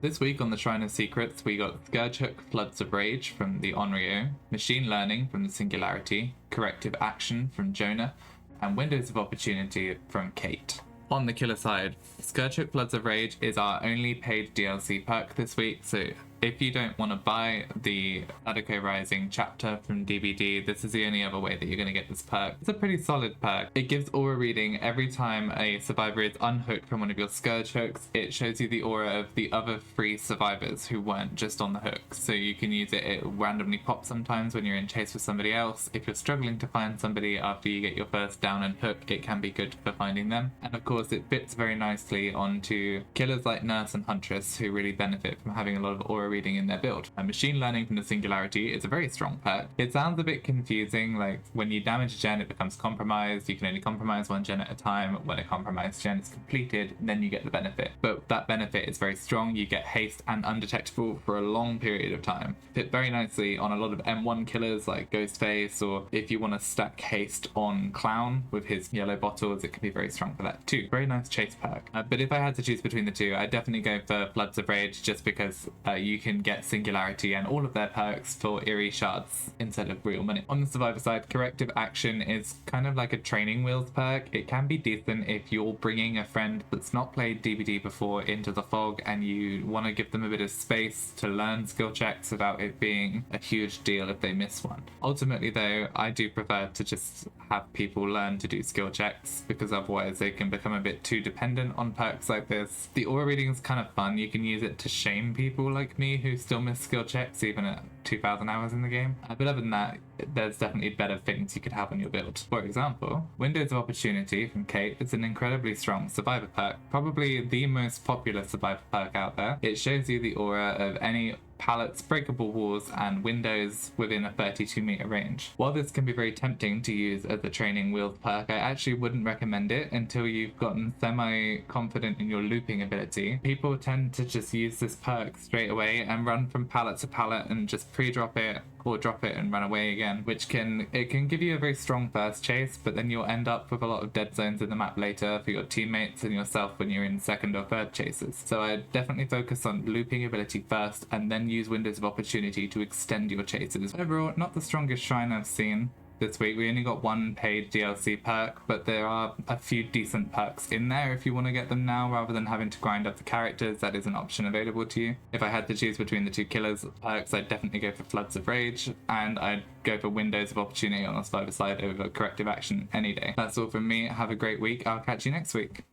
This week on the Shrine of Secrets, we got Scourge Hook Floods of Rage from the Onryo, Machine Learning from the Singularity, Corrective Action from Jonah, and Windows of Opportunity from Kate. On the killer side, Scourge Hook Floods of Rage is our only paid DLC perk this week, so if you don't want to buy the Sadako Rising chapter from DbD, this is the only other way that you're going to get this perk. It's a pretty solid perk. It gives aura reading every time a survivor is unhooked from one of your Scourge hooks. It shows you the aura of the other 3 survivors who weren't just on the hook. So you can use it, it randomly pops sometimes when you're in chase with somebody else. If you're struggling to find somebody after you get your first down and hook, it can be good for finding them. And of course it fits very nicely onto killers like Nurse and Huntress who really benefit from having a lot of aura reading in their build. And Machine Learning from the Singularity is a very strong perk. It sounds a bit confusing, like when you damage a gen it becomes compromised, you can only compromise 1 gen at a time. When a compromised gen is completed, then you get the benefit. But that benefit is very strong, you get haste and undetectable for a long period of time. Fit very nicely on a lot of M1 killers like Ghostface, or if you want to stack haste on Clown with his yellow bottles, it can be very strong for that too. Very nice chase perk. But if I had to choose between the two, I'd definitely go for Floods of Rage, just because you can get Singularity and all of their perks for eerie shards instead of real money. On the survivor side, Corrective Action is kind of like a training wheels perk. It can be decent if you're bringing a friend that's not played DbD before into the fog and you want to give them a bit of space to learn skill checks without it being a huge deal if they miss one. Ultimately though, I do prefer to just have people learn to do skill checks, because otherwise they can become a bit too dependent on perks like this. The aura reading is kind of fun. You can use it to shame people like me who still miss skill checks even at 2,000 hours in the game. But other than that, there's definitely better things you could have on your build. For example, Windows of Opportunity from Kate is an incredibly strong survivor perk, probably the most popular survivor perk out there. It shows you the aura of any pallets, breakable walls, and windows within a 32-meter range. While this can be very tempting to use as a training wheels perk, I actually wouldn't recommend it until you've gotten semi-confident in your looping ability. People tend to just use this perk straight away and run from pallet to pallet and just pre-drop it or drop it and run away again, which can give you a very strong first chase, but then you'll end up with a lot of dead zones in the map later for your teammates and yourself when you're in second or third chases. So I'd definitely focus on looping ability first and then use Windows of Opportunity to extend your chases. Overall, not the strongest shrine I've seen this week. We only got 1 paid DLC perk, but there are a few decent perks in there if you want to get them now rather than having to grind up the characters. That is an option available to you. If I had to choose between the 2 killers perks, I'd definitely go for Floods of Rage, and I'd go for Windows of Opportunity on the survivor side over Corrective Action any day. That's all from me. Have a great week. I'll catch you next week.